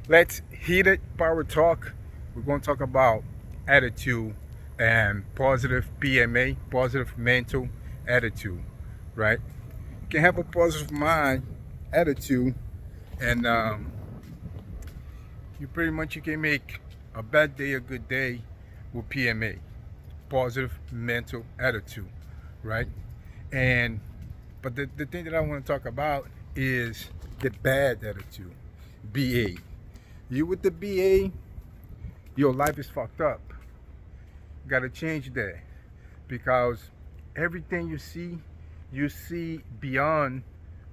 Let's heat it, power talk. We're going to talk about attitude and positive PMA, positive mental attitude, right? You can have a positive mind, attitude, and you can make a bad day a good day with PMA, positive mental attitude, right? And but the thing that I want to talk about is the bad attitude, BA. You with the BA, your life is fucked up. You gotta change that because everything you see beyond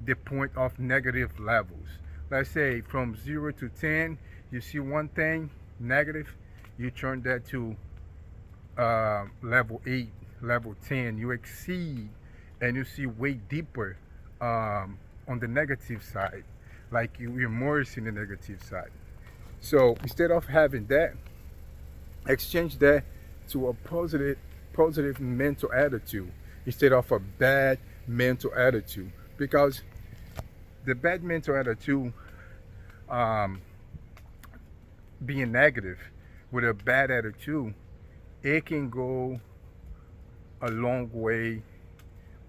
the point of negative levels. Let's say from 0 to 10, you see one thing negative, you turn that to level 8, level 10. You exceed and you see way deeper on the negative side, like you immerse in the negative side. So instead of having that, exchange that to a positive mental attitude instead of a bad mental attitude. Because the bad mental attitude, um, being negative with a bad attitude, it can go a long way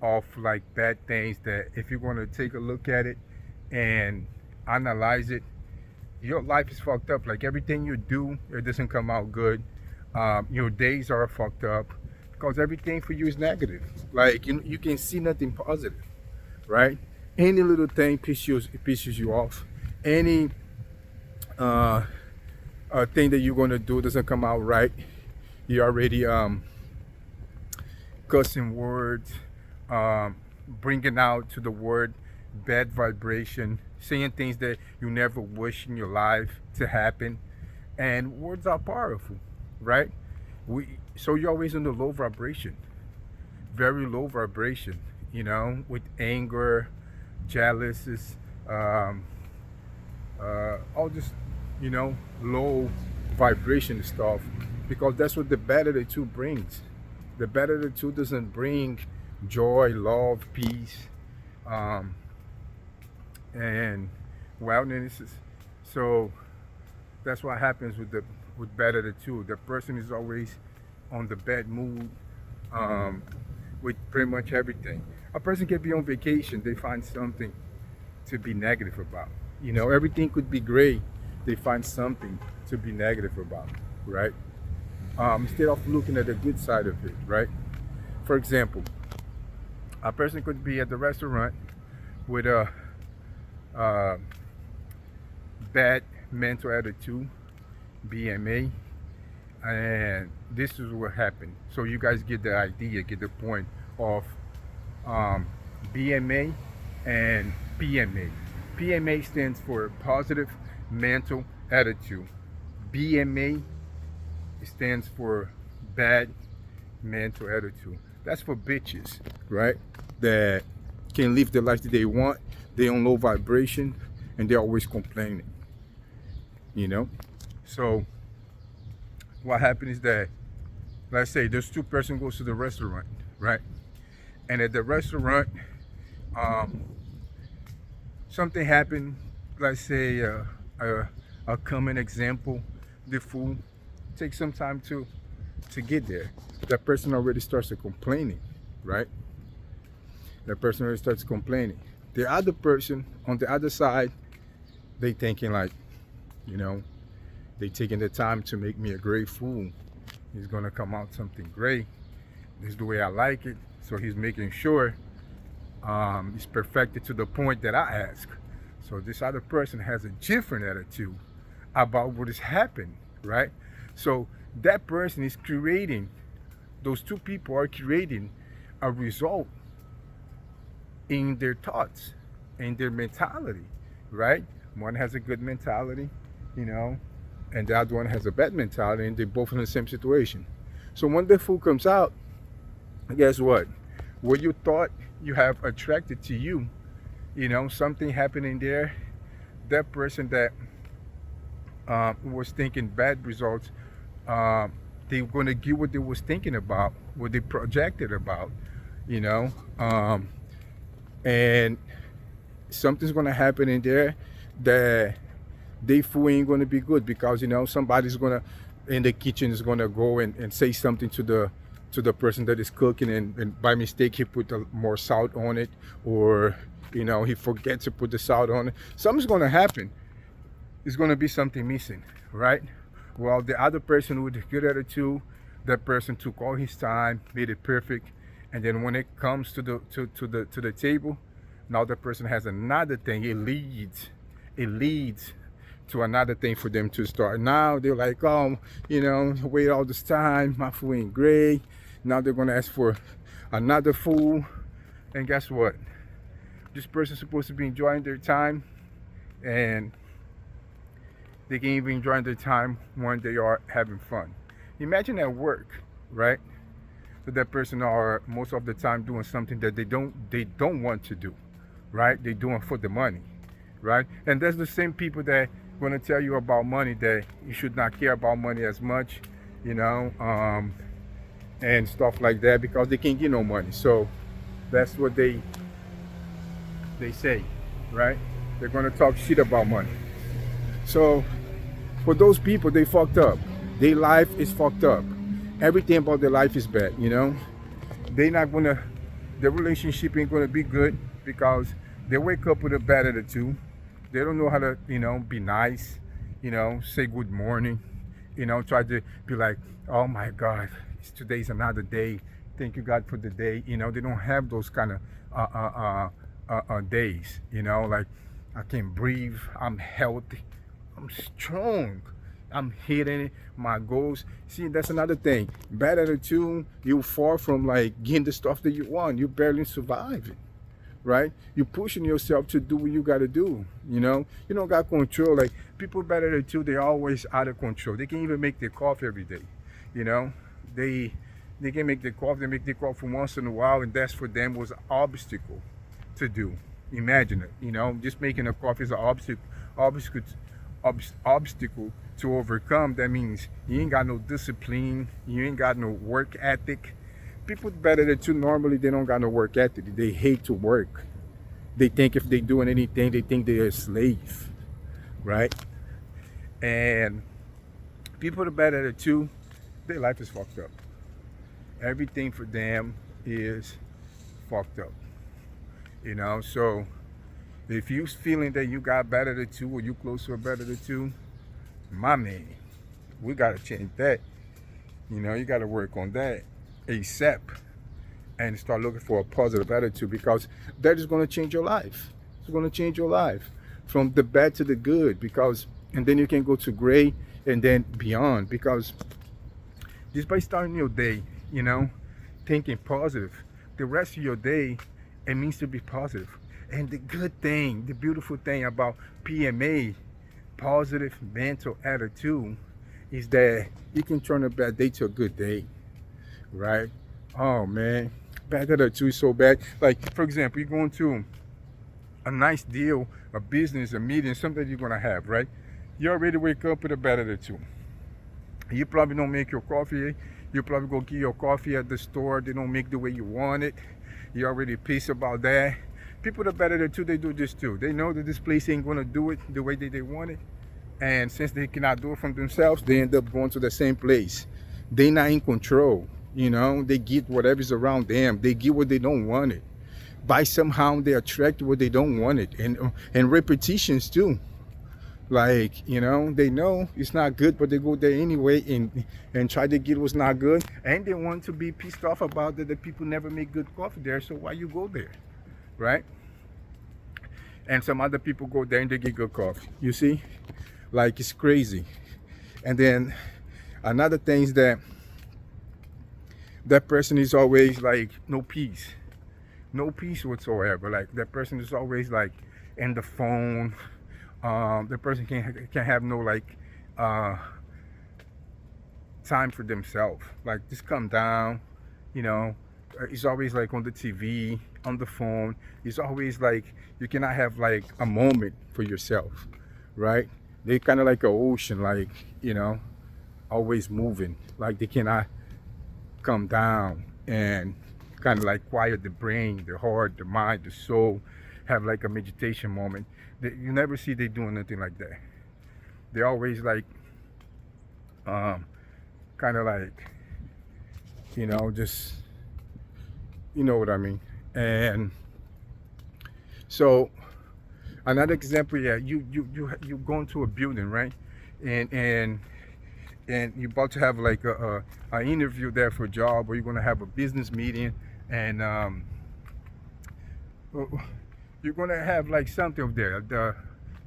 of like bad things that if you're going to take a look at it and analyze it, your life is fucked up. Like everything you do, it doesn't come out good. Your days are fucked up because everything for you is negative. Like you can see nothing positive, right? Any little thing pisses you off. Any uh, thing that you're gonna do doesn't come out right. You already cussing words, bringing out to the word bad vibration, saying things that you never wish in your life to happen. And words are powerful, right? So you're always in the low vibration, very low vibration, with anger, jealousies, um, all just low vibration stuff, because that's what the bad attitude brings. The bad attitude doesn't bring joy, love, peace, um, and wellness. So that's what happens with bad attitude. The person is always on the bad mood, um, with pretty much everything. A person can be on vacation, they find something to be negative about. Everything could be great, they find something to be negative about, right? Instead of looking at the good side of it, right? For example, a person could be at the restaurant with a uh, bad mental attitude, BMA, and this is what happened. So you guys get the idea, get the point of um, BMA and PMA. PMA stands for positive mental attitude. BMA stands for bad mental attitude. That's for bitches, right? That can live the life that they want. They on low vibration and they're always complaining, you know? So what happened is that, let's say there's two person goes to the restaurant, right? And at the restaurant, um, something happened. Let's say a common example, the food takes some time to get there. That person already starts to complaining, right? That person already starts complaining. The other person on the other side, they thinking like, you know, they taking the time to make me a great food. It's gonna come out something great. This is the way I like it. So he's making sure it's perfected to the point that I ask. So this other person has a different attitude about what has happened, right? So that person is creating, those two people are creating a result in their thoughts, in their mentality, right? One has a good mentality, you know, and the other one has a bad mentality, and they're both in the same situation. So when the food comes out, guess what? What you thought you have attracted to you, something happening there. That person that was thinking bad results, they're going to get what they was thinking about, what they projected about, you know, um, and something's going to happen in there that their food ain't gonna be good because somebody's gonna in the kitchen is gonna go and say something to the person that is cooking, and by mistake he put more salt on it, or he forgets to put the salt on it. Something's gonna happen. It's gonna be something missing, right? Well, the other person with a good attitude, that person took all his time, made it perfect, and then when it comes to the table, now the person has another thing. It leads to another thing for them to start. Now they're like, oh, wait all this time, my food ain't great. Now they're gonna ask for another food, and guess what? This person's supposed to be enjoying their time, and they can even enjoy their time when they are having fun. Imagine at work, right? So that person are most of the time doing something that they don't want to do, right? They're doing for the money, right? And that's the same people that going to tell you about money, that you should not care about money as much, and stuff like that, because they can't get no money. So that's what they say, right? They're going to talk shit about money. So for those people, they fucked up. Their life is fucked up. Everything about their life is bad, They're not gonna, their relationship ain't gonna be good because they wake up with a bad attitude. They don't know how to, be nice, say good morning, try to be like, oh my God, today's another day. Thank you God for the day. They don't have those kind of days, like I can breathe, I'm healthy, I'm strong, I'm hitting my goals. See, that's another thing. Bad attitude, you far from like getting the stuff that you want. You barely surviving, right? You're pushing yourself to do what you got to do. You don't got control. Like people with bad attitude, they're always out of control. They can even make their coffee every day. They can make their coffee. They make their coffee once in a while, and that's for them was an obstacle to do. Imagine it. Just making a coffee is an obstacle to overcome. That means you ain't got no discipline, you ain't got no work ethic. People better than you normally, they don't got no work ethic. They hate to work. They think if they doing anything, they think they're a slave, right? And people that better than you, their life is fucked up. Everything for them is fucked up. So if you feeling that you got better than two, or you close to a better than two, my man, we gotta change that. You gotta work on that ASAP and start looking for a positive attitude, because that is gonna change your life. It's gonna change your life from the bad to the good, and then you can go to great and then beyond, because just by starting your day, thinking positive, the rest of your day, it means to be positive. And the good thing, the beautiful thing about PMA, positive mental attitude, is that you can turn a bad day to a good day, right? Oh man, bad attitude is so bad. Like, for example, you're going to a nice deal, a business, a meeting, something you're gonna have, right? You already wake up with a bad attitude. You probably don't make your coffee. You probably go get your coffee at the store. They don't make the way you want it. You already pissed about that. People that better than you, they do this too. They know that this place ain't gonna do it the way that they want it, and since they cannot do it from themselves, they end up going to the same place. They not in control. They get whatever's around them. They get what they don't want it. By somehow they attract what they don't want it, and repetitions too. Like, they know it's not good, but they go there anyway and try to get what's not good, and they want to be pissed off about that the people never make good coffee there. So why you go there? Right? And some other people go there and they get good coffee. You see? Like, it's crazy. And then another thing is that person is always like no peace whatsoever. Like, that person is always like in the phone. The person can have no like time for themselves. Like, just come down, It's always like on the TV, on the phone. It's always like you cannot have like a moment for yourself, right? They kind of like an ocean, like, always moving. Like, they cannot come down and kind of like quiet the brain, the heart, the mind, the soul, have like a meditation moment. You never see they doing nothing like that. They're always like, um, kind of like, just, you know what I mean. And so another example, yeah, you go into a building, right? And you're about to have like a interview there for a job, or you're gonna have a business meeting, and you're gonna have like something there.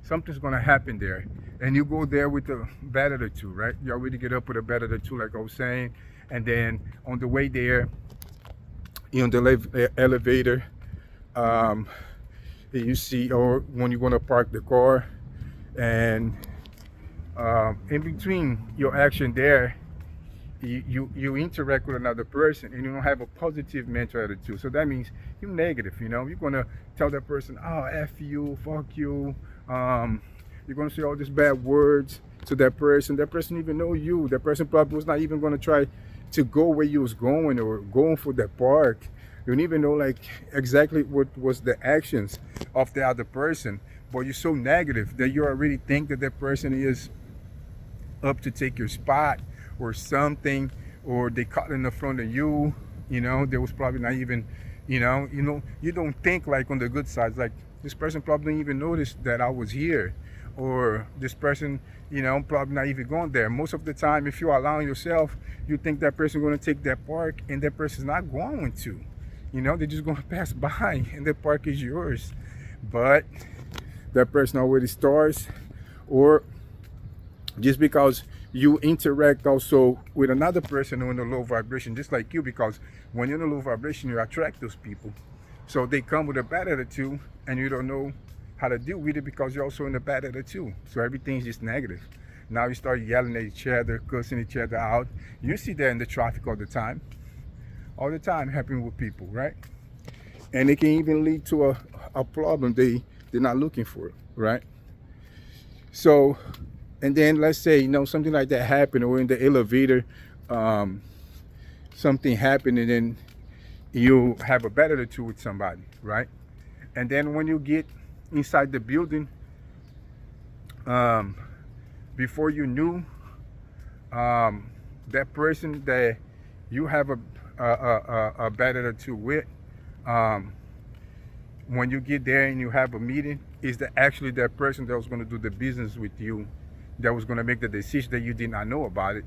Something's gonna happen there, and you go there with a bad attitude, right? You already get up with a bad attitude, like I was saying, and then on the way there, in the elevator, um, you see, or when you're gonna park the car, and in between your action there, you interact with another person and you don't have a positive mental attitude. So that means you're negative. You're gonna tell that person, "Oh, f you, fuck you." You're gonna say all these bad words to that person. That person even know you. That person probably was not even gonna try to go where you was going or going for that park. You don't even know like exactly what was the actions of the other person, but you're so negative that you already think that that person is up to take your spot or something, or they caught in the front of you. There was probably not even, you don't think like on the good side, like this person probably didn't even notice that I was here, or this person, probably not even going there. Most of the time, if you're allowing yourself, you think that person going to take that park, and that person's not going to. They're just going to pass by, and that park is yours. But that person already starts, or just because you interact also with another person who in a low vibration, just like you, because when you're in a low vibration, you attract those people. So they come with a bad attitude, and you don't know how to deal with it because you're also in a bad attitude. So everything's just negative. Now you start yelling at each other, cursing each other out. You see that in the traffic all the time happening with people, right? And it can even lead to a problem they're not looking for, right? So, and then let's say, something like that happened, or in the elevator, something happened, and then you have a bad attitude with somebody, right? And then when you get inside the building, before you knew, that person that you have a bad attitude with, when you get there and you have a meeting, is that actually that person that was going to do the business with you, that was going to make the decision that you did not know about it.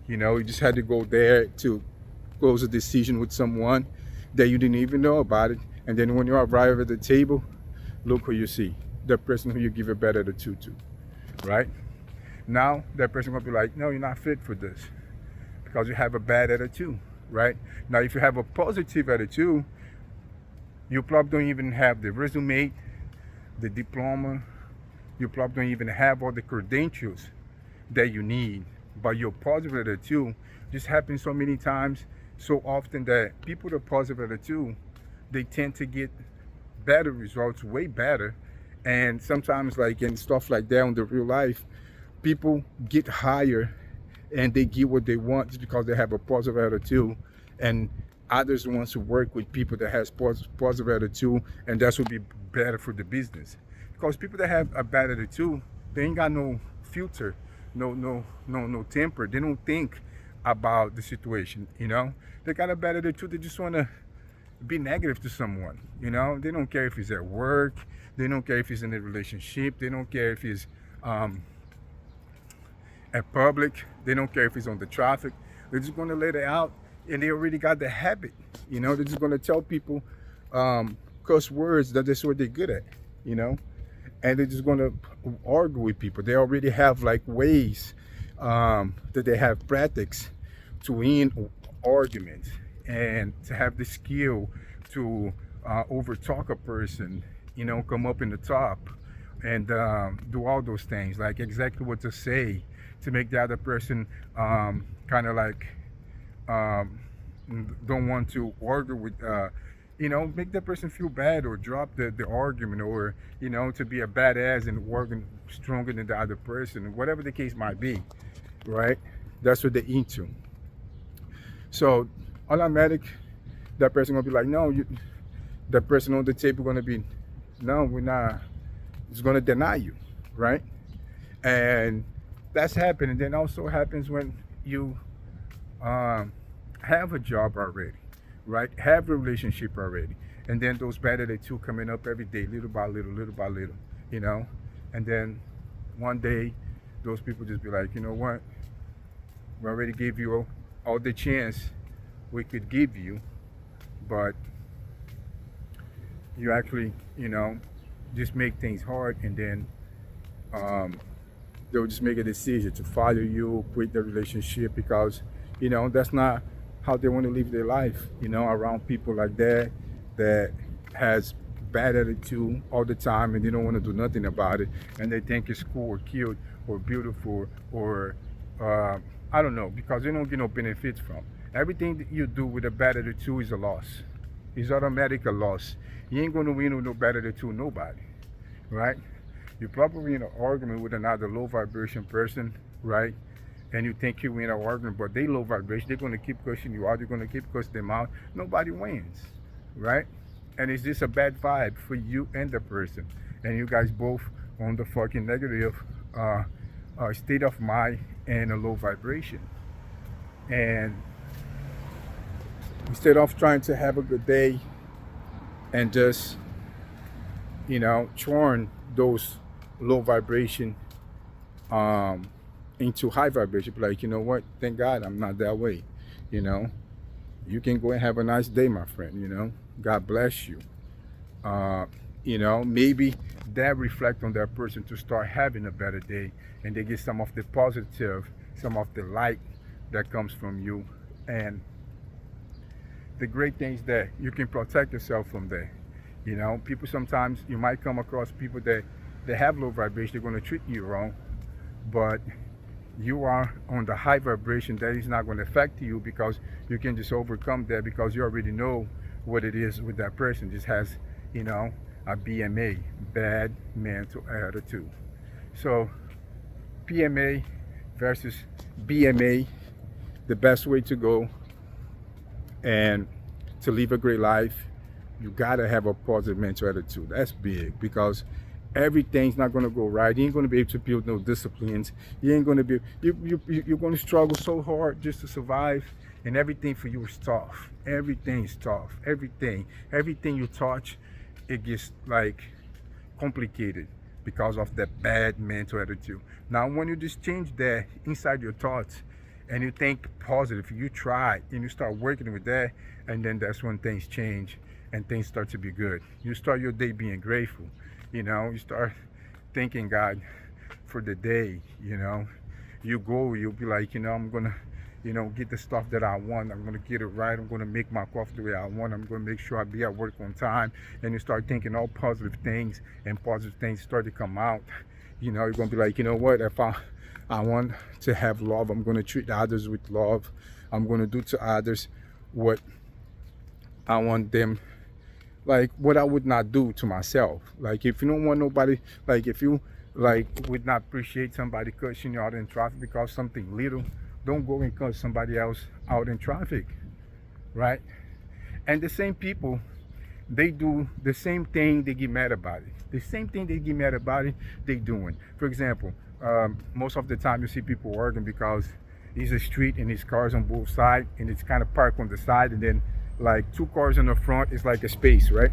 You just had to go there to close a decision with someone that you didn't even know about it. And then when you arrive at the table, look who you see, the person who you give a bad attitude to, right? Now that person will be like, no, you're not fit for this because you have a bad attitude, right? Now, if you have a positive attitude, you probably don't even have the resume, the diploma. You probably don't even have all the credentials that you need. But your positive attitude just happens so many times, so often, that people with a positive attitude, they tend to get better results, way better. And sometimes, like in stuff like that in the real life, people get higher and they get what they want just because they have a positive attitude. And others want to work with people that has positive attitude, and that's would be better for the business. Because people that have a bad attitude, they ain't got no filter, no temper. They don't think about the situation. They got a bad attitude. They just want to be negative to someone. They don't care if it's at work. They don't care if it's in a relationship. They don't care if it's at public. They don't care if it's on the traffic. They're just going to let it out, and they already got the habit. They're just going to tell people curse words that that's what they're good at. And they're just going to argue with people. They already have like ways that they have practice to win arguments, and to have the skill to overtalk a person, come up in the top, and do all those things, like exactly what to say to make the other person kind of like don't want to argue with, make that person feel bad, or drop the argument, or, to be a badass and working stronger than the other person, whatever the case might be, right? That's what they're into. So automatic, that person gonna be like, no, that person on the table gonna be, no, we're not. It's gonna deny you, right? And That's happening. Then also happens when you um, have a job already, right? Have a relationship already, and then those bad attitude coming up every day, little by little, little by little, you know, and then one day, those people just be like, you know what? We already gave you all the chance we could give you, but you actually, just make things hard, and then um, they'll just make a decision to fire you, quit the relationship because, that's not how they want to live their life, around people like that has bad attitude all the time and they don't want to do nothing about it and they think it's cool or cute or beautiful or I don't know because they don't get no benefits from. Everything that you do with a bad attitude is a loss. It's automatic a loss. You ain't gonna win with no bad attitude, nobody, right? You're probably in an argument with another low vibration person, right? And you think you win an argument, but they low vibration, they're gonna keep cussing you out, you're gonna keep cussing them out. Nobody wins, right? And it's just a bad vibe for you and the person. And you guys both on the fucking negative state of mind and a low vibration. And instead of trying to have a good day and just, turn those low vibration into high vibration, be like, you know what? Thank God I'm not that way. You know, you can go and have a nice day, my friend. God bless you. Maybe that reflect on that person to start having a better day, and they get some of the positive, some of the light that comes from you, and the great things that you can protect yourself from there. People sometimes you might come across people that they have low vibration, they're going to treat you wrong, but you are on the high vibration that is not going to affect you because you can just overcome that because you already know what it is with that person. Just has, a BMA, bad mental attitude. So PMA versus BMA, the best way to go and to live a great life, you gotta have a positive mental attitude. That's big because everything's not gonna go right. You ain't gonna be able to build no disciplines. You ain't gonna be. You're gonna struggle so hard just to survive, and everything for you is tough. Everything's tough. Everything you touch, it gets like complicated because of that bad mental attitude. Now, when you just change that inside your thoughts and you think positive, you try and you start working with that, and then that's when things change and things start to be good. You start your day being grateful. You start thanking God for the day. You go, you'll be like, I'm gonna, get the stuff that I want. I'm gonna get it right. I'm gonna make my coffee the way I want. I'm gonna make sure I be at work on time. And you start thinking all positive things, and positive things start to come out. You're gonna be like, what? If I want to have love, I'm gonna treat others with love. I'm gonna do to others what I want them, like what I would not do to myself. Like if you don't want nobody, like if you would not appreciate somebody cussing you out in traffic because something little, don't go and cuss somebody else out in traffic, right? And the same people, they do the same thing, they get mad about it. The same thing they get mad about it, they doing. For example, most of the time you see people arguing because it's a street and there's cars on both sides and it's kind of parked on the side, and then like two cars in the front is like a space, right?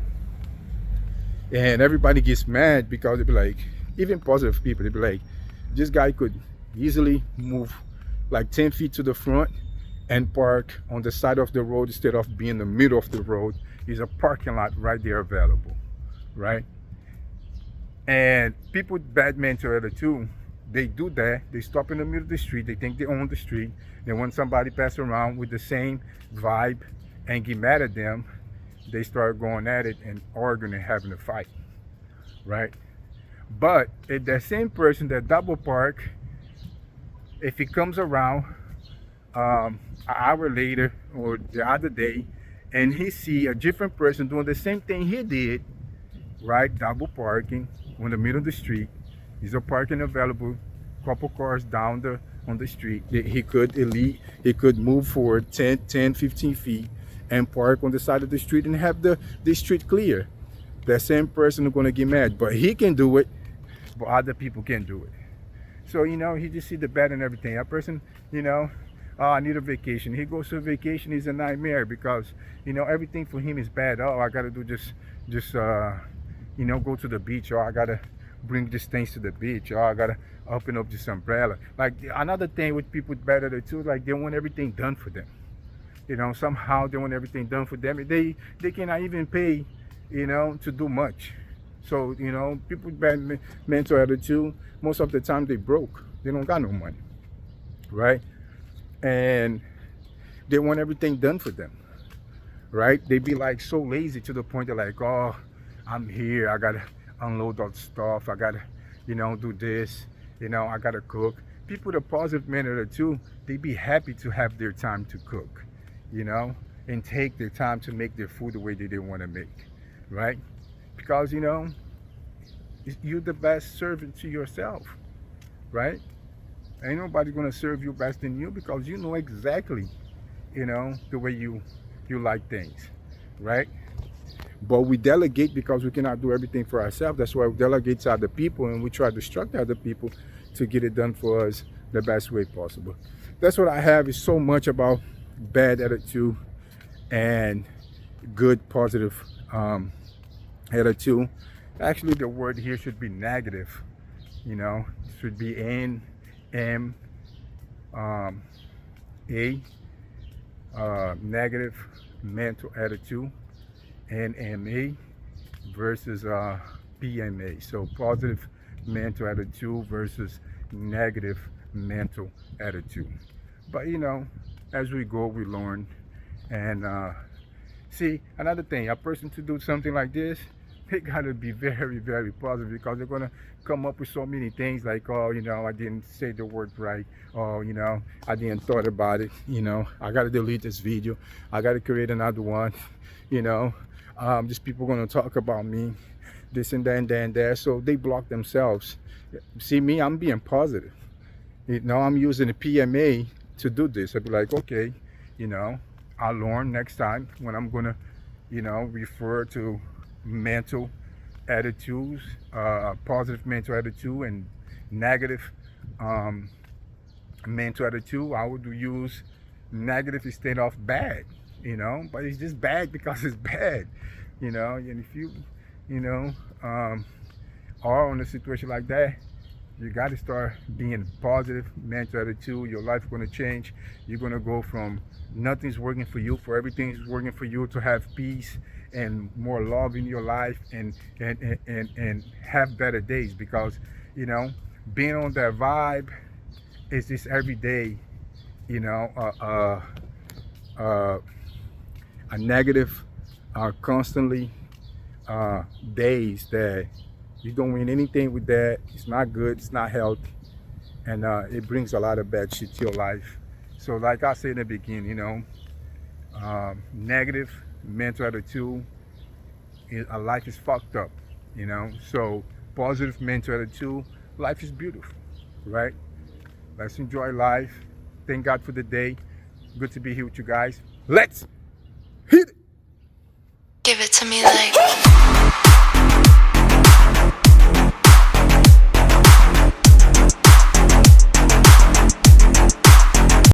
And everybody gets mad because they be like, even positive people, they be like, this guy could easily move like 10 feet to the front and park on the side of the road instead of being in the middle of the road. There's a parking lot right there available, right? And people with bad mental attitude, they do that. They stop in the middle of the street. They think they own the street. Then when somebody passes around with the same vibe and get mad at them, they start going at it and arguing and having a fight, right? But if that same person that double park, if he comes around an hour later or the other day and he see a different person doing the same thing he did, right, double parking on the middle of the street, there's a parking available, couple cars down on the street, he could move forward 10 15 feet and park on the side of the street and have the street clear. That same person is going to get mad, but he can do it, but other people can't do it. So, he just see the bad in everything. A person, oh, I need a vacation. He goes to a vacation, he's a nightmare because, everything for him is bad. Oh, I gotta do just go to the beach. Or I gotta bring these things to the beach. Or I gotta open up this umbrella. Like, another thing with people with bad attitude, like, they want everything done for them. Somehow they want everything done for them. They cannot even pay, to do much. So, people with bad mental attitude, most of the time they broke. They don't got no money, right? And they want everything done for them, right? They be like so lazy to the point they're like, oh, I'm here. I gotta unload all the stuff. I gotta, do this. I gotta cook. People with a positive mental attitude, they be happy to have their time to cook, and take their time to make their food the way they want to make, right? Because, you're the best servant to yourself, right? Ain't nobody gonna serve you best than you because you know exactly, the way you like things, right? But we delegate because we cannot do everything for ourselves. That's why we delegate to other people and we try to instruct other people to get it done for us the best way possible. That's what I have is so much about bad attitude and good positive attitude. Actually, the word here should be negative. It should be NM A, negative mental attitude, NMA versus PMA. So positive mental attitude versus negative mental attitude. But as we go, we learn. And see, another thing, a person to do something like this, they gotta be very, very positive because they're gonna come up with so many things like, oh, I didn't say the word right. Oh, I didn't thought about it. I gotta delete this video. I gotta create another one. These people gonna talk about me, this and that and that and that. So they block themselves. See me, I'm being positive. I'm using the PMA to do this. I'd be like, okay, I'll learn next time when I'm gonna, refer to mental attitudes, positive mental attitude and negative mental attitude. I would use negative instead of bad, but it's just bad because it's bad, and if you, are in a situation like that, you got to start being positive mental attitude. Your life is going to change. You're going to go from nothing's working for you, for everything's working for you, to have peace and more love in your life and have better days. Because being on that vibe is just every day, a negative, constantly days that you don't win anything with that. It's not good. It's not healthy, and it brings a lot of bad shit to your life. So, like I said in the beginning, negative mental attitude, a life is fucked up. So positive mental attitude, life is beautiful, right? Let's enjoy life. Thank God for the day. Good to be here with you guys. Let's hit it. Give it to me like